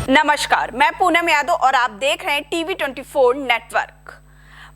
नमस्कार, मैं पूनम यादव और आप देख रहे हैं टीवी 24 नेटवर्क।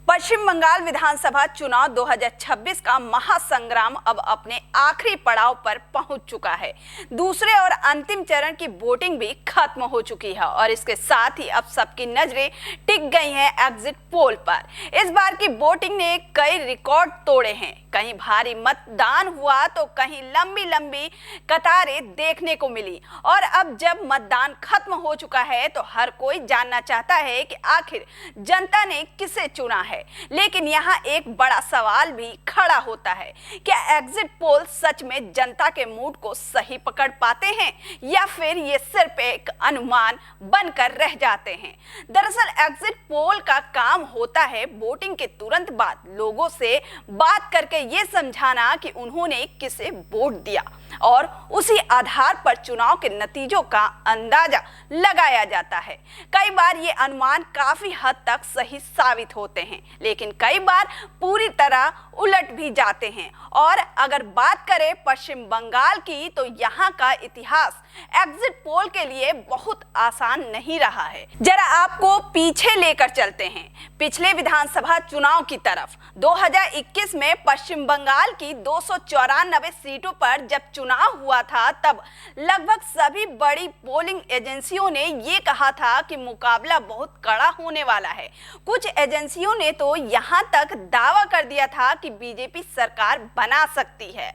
पश्चिम बंगाल विधानसभा चुनाव 2026 का महासंग्राम अब अपने आखिरी पड़ाव पर पहुंच चुका है। दूसरे और अंतिम चरण की वोटिंग भी खत्म हो चुकी है और इसके साथ ही अब सबकी नजरें टिक गई हैं एग्जिट पोल पर। इस बार की वोटिंग ने कई रिकॉर्ड तोड़े हैं। कहीं भारी मतदान हुआ तो कहीं लंबी लंबी कतारें देखने को मिली और अब जब मतदान खत्म हो चुका है तो हर कोई जानना चाहता है कि आखिर जनता ने किसे चुना है। लेकिन यहाँ एक बड़ा सवाल भी खड़ा होता है, क्या एग्जिट पोल सच में जनता के मूड को सही पकड़ पाते हैं या फिर ये सिर्फ एक अनुमान बनकर रह जाते हैं। दरअसल एग्जिट पोल का काम होता है वोटिंग के तुरंत बाद लोगों से बात करके ये समझाना कि उन्होंने किसे वोट दिया और उसी आधार पर चुनाव के नतीजों का अंदाजा लगाया जाता है। कई बार ये अनुमान काफी हद तक सही साबित होते हैं, लेकिन कई बार पूरी तरह उलट भी जाते हैं। और अगर बात करें पश्चिम बंगाल की तो यहाँ का इतिहास एग्जिट पोल के लिए बहुत आसान नहीं रहा है। जरा आपको पीछे लेकर चलते हैं, पिछले विधानसभा चुनाव की तरफ। 2021 में पश्चिम बंगाल की 294 सीटों पर जब चुनाव हुआ था तब लगभग सभी बड़ी पोलिंग एजेंसियों ने ये कहा था कि मुकाबला बहुत कड़ा होने वाला है। कुछ एजेंसियों ने तो यहाँ तक दावा कर दिया था कि बीजेपी सरकार बना सकती है।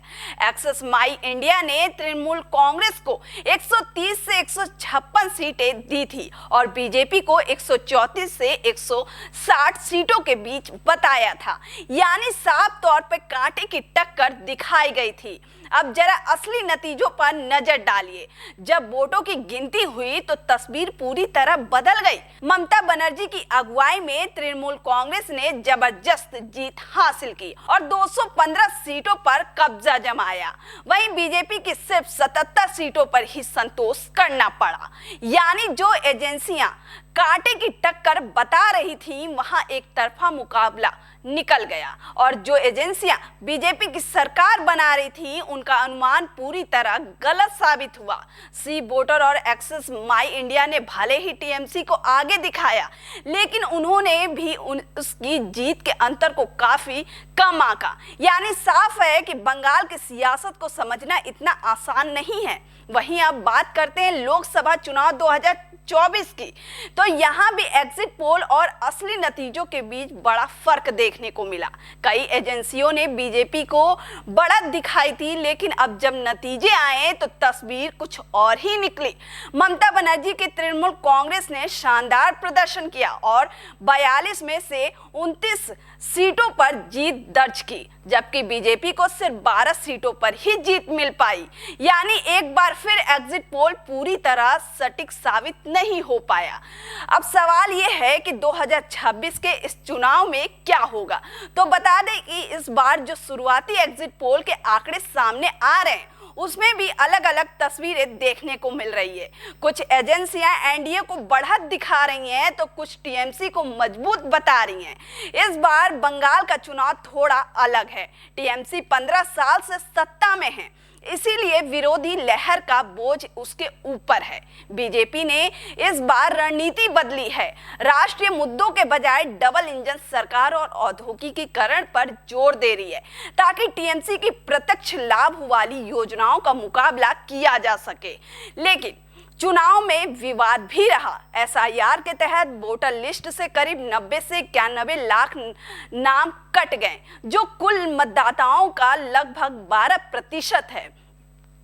एक्सेस माई इंडिया ने तृणमूल कांग्रेस को 130 से 156 सीटें दी थी और बीजेपी को 134 से 160 सीटों के बीच बताया था, यानी साफ तौर पर कांटे की टक्कर दिखाई गई थी। अब जरा असली नतीजों पर नजर डालिए। जब वोटों की गिनती हुई तो तस्वीर पूरी तरह बदल गई। ममता बनर्जी की अगुवाई में तृणमूल कांग्रेस ने जबरदस्त जीत हासिल की और 215 सीटों पर कब्जा जमाया। वहीं बीजेपी की सिर्फ 77 सीटों पर ही संतोष करना पड़ा। यानी जो एजेंसियां कांटे की टक्कर बता रही थी वहां एक तरफा मुकाबला निकल गया और जो एजेंसियां बीजेपी की सरकार बना रही थी उनका अनुमान पूरी तरह गलत साबित हुआ। सी वोटर और एक्सेस माई इंडिया ने भले ही टीएमसी को आगे दिखाया, लेकिन उन्होंने भी उसकी जीत के अंतर को काफी कम आंका। यानी साफ है कि बंगाल की सियासत को समझना इतना आसान नहीं है। वहीं अब बात करते हैं लोकसभा चुनाव 2024 की, तो यहाँ भी एग्जिट पोल और असली नतीजों के बीच बड़ा फर्क देखने को मिला। कई एजेंसियों ने बीजेपी को बढ़त दिखाई थी, लेकिन अब जब नतीजे आए तो तस्वीर कुछ और ही निकली। ममता बनर्जी की तृणमूल कांग्रेस ने शानदार प्रदर्शन किया और 42 में से 29 सीटों पर जीत दर्ज की, जबकि बीजेपी को सिर्फ 12 सीटों पर ही जीत मिल पाई। यानी एक बार फिर एग्जिट पोल पूरी तरह सटीक साबित नहीं हो पाया। अब सवाल ये है कि 2026 के इस चुनाव में क्या होगा। तो बता दें कि इस बार जो शुरुआती एग्जिट पोल के आंकड़े सामने आ रहे हैं उसमें भी अलग अलग तस्वीरें देखने को मिल रही है। कुछ एजेंसियां एनडीए को बढ़त दिखा रही हैं तो कुछ टीएमसी को मजबूत बता रही हैं। इस बार बंगाल का चुनाव थोड़ा अलग है। टीएमसी 15 साल से सत्ता में है, इसीलिए विरोधी लहर का बोझ उसके ऊपर है। बीजेपी ने इस बार रणनीति बदली है, राष्ट्रीय मुद्दों के बजाय डबल इंजन सरकार और औद्योगिकीकरण पर जोर दे रही है ताकि टीएमसी की प्रत्यक्ष लाभ वाली योजनाओं का मुकाबला किया जा सके। लेकिन चुनाव में विवाद भी रहा। एसआईआर के तहत वोटर लिस्ट से करीब 90 से 91 लाख नाम कट गए, जो कुल मतदाताओं का लगभग 12% है।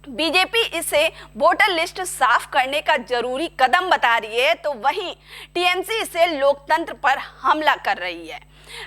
बीजेपी इसे वोटर लिस्ट साफ करने का जरूरी कदम बता रही है, तो वहीं टीएमसी इसे लोकतंत्र पर हमला कर रही है।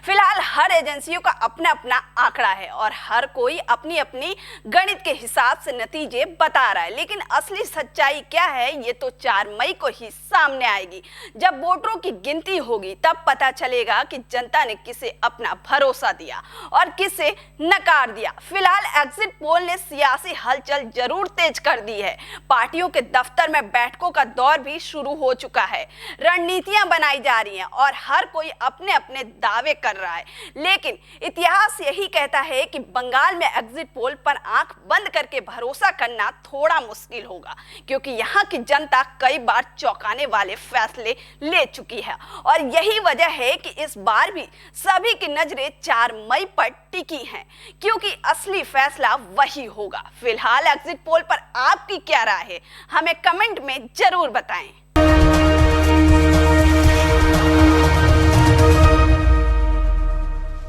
फिलहाल हर एजेंसियों का अपना अपना आंकड़ा है और हर कोई अपनी अपनी गणित के हिसाब से नतीजे बता रहा है, लेकिन असली सच्चाई क्या है ये तो 4 मई को ही सामने आएगी। जब वोटरों की गिनती होगी तब पता चलेगा कि जनता ने किसे अपना भरोसा दिया और किसे नकार दिया। फिलहाल एग्जिट पोल ने सियासी हलचल जरूर तेज कर दी है। पार्टियों के दफ्तर में बैठकों का दौर भी शुरू हो चुका है, रणनीतियां बनाई जा रही हैं और हर कोई अपने अपने दावे दावे कर रहा है। लेकिन इतिहास यही कहता है कि बंगाल में एग्जिट पोल पर आंख बंद करके भरोसा करना थोड़ा मुश्किल होगा, क्योंकि यहाँ की जनता कई बार चौंकाने वाले फैसले ले चुकी है। और यही वजह है कि इस बार भी सभी की नजरें 4 मई पर टिकी हैं, क्योंकि असली फैसला वही होगा। फिलहाल एग्जिट पोल पर आपकी क्या राय है, हमें कमेंट में जरूर बताएं।